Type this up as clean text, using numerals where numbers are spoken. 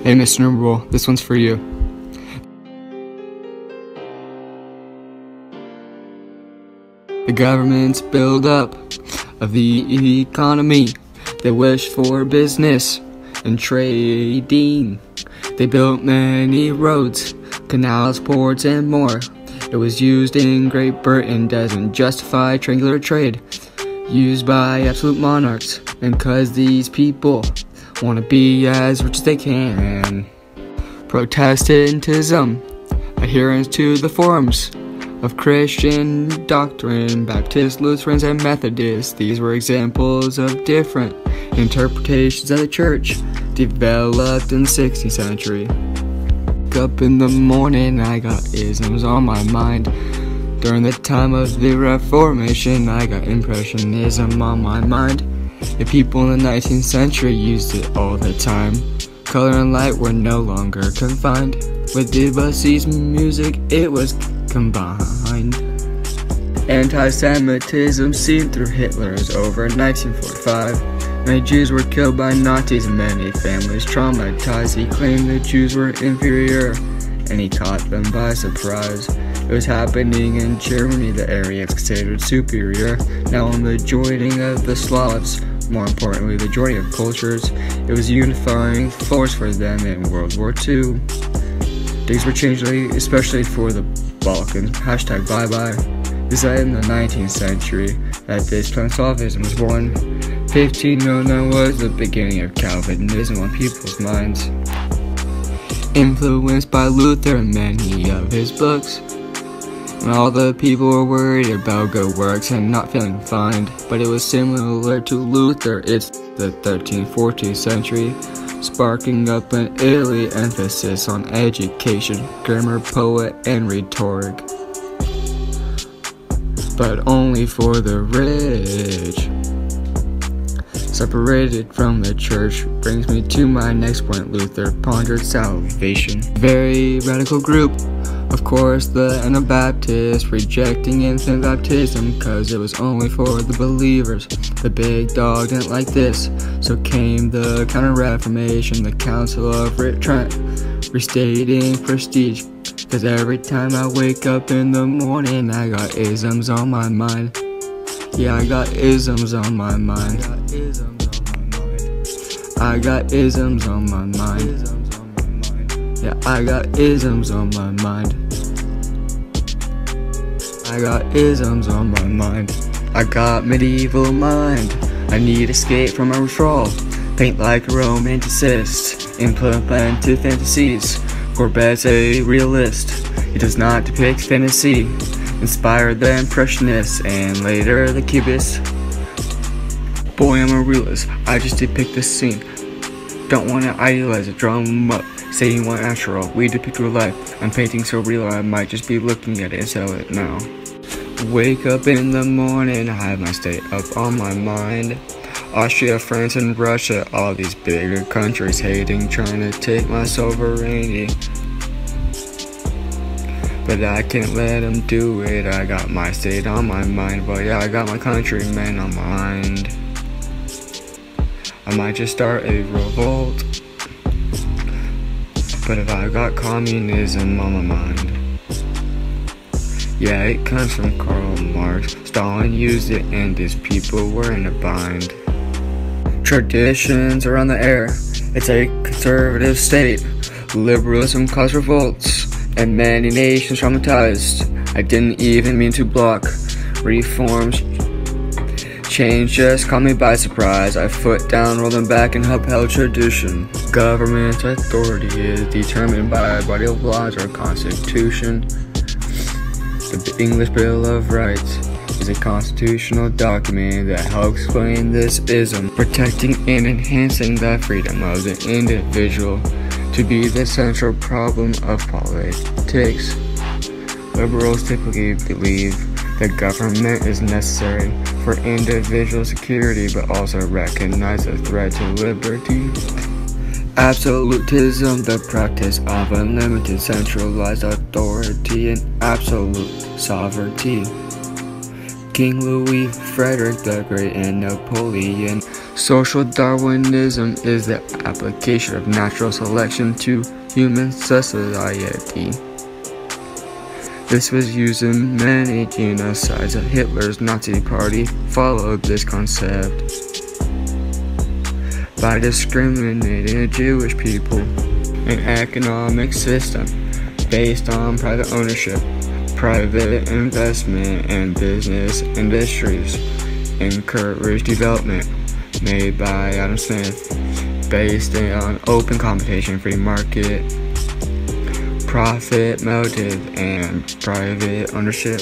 Hey Mr. Noble, this one's for you. The government's build-up of the economy, they wish for business and trading. They built many roads, canals, ports, and more. It was used in Great Britain, doesn't justify triangular trade, used by absolute monarchs, and cause these people want to be as rich as they can. Protestantism, adherence to the forms of Christian doctrine, Baptists, Lutherans, and Methodists. These were examples of different interpretations of the church, developed in the 16th century. Up in the morning, I got isms on my mind. During the time of the Reformation, I got impressionism on my mind. The people in the 19th century used it all the time. Color and light were no longer confined. With Debussy's music, it was combined. Anti-Semitism seen through Hitler is over in 1945. Many Jews were killed by Nazis and many families traumatized. He claimed the Jews were inferior and he caught them by surprise. It was happening in Germany, the Aryans considered superior. Now on the joining of the Slavs, more importantly the joining of cultures, it was a unifying force for them in World War II. Things were changing, especially for the Balkans. Hashtag bye bye. This is in the 19th century that this Pan-Slavism was born. 1509 was the beginning of Calvinism on people's minds. Influenced by Luther and many of his books. And all the people were worried about good works and not feeling fine. But it was similar to Luther. It's the 13th, 14th century, sparking up in Italy emphasis on education, grammar, poet, and rhetoric. But only for the rich. Separated from the church brings me to my next point. Luther pondered salvation. Very radical group. Of course, the Anabaptists rejecting infant baptism cause it was only for the believers. The big dog didn't like this, so came the Counter-Reformation, the Council of Trent, restating prestige. Cause every time I wake up in the morning, I got isms on my mind. Yeah, I got isms on my mind. I got isms on my mind. Yeah, I got isms on my mind. I got isms on my mind. I got medieval mind. I need escape from my withdrawal. Paint like a romanticist. Implement to fantasies. Courbet's a realist. He does not depict fantasy. Inspired the Impressionists and later the Cubists. Boy, I'm a realist. I just depict the scene. Don't want to idealize it, draw them up. Saying one after all, we depict real life. I'm painting so real I might just be looking at it instead of it now. Wake up in the morning, I have my state up on my mind. Austria, France, and Russia, all these bigger countries hating, trying to take my sovereignty. But I can't let them do it. I got my state on my mind, but yeah, I got my countrymen on mind. I might just start a revolt. But if I got communism on my mind. Yeah, it comes from Karl Marx. Stalin used it and his people were in a bind. Traditions are on the air. It's a conservative state. Liberalism caused revolts and many nations traumatized. I didn't even mean to block reforms. Change just caught me by surprise. I foot down, rolled them back, and upheld tradition. Government authority is determined by a body of laws or constitution. The English Bill of Rights is a constitutional document that helps explain this ism, protecting and enhancing the freedom of the individual to be the central problem of politics. Liberals typically believe the government is necessary for individual security, but also recognize a threat to liberty. Absolutism, the practice of unlimited centralized authority and absolute sovereignty. King Louis, Frederick the Great, and Napoleon Social Darwinism is the application of natural selection to human society. This was used in many genocides. Hitler's Nazi Party followed this concept by discriminating Jewish people. An economic system based on private ownership, private investment, and business industries encouraged development, made by Adam Smith, based on open competition, free market, profit motive, and private ownership.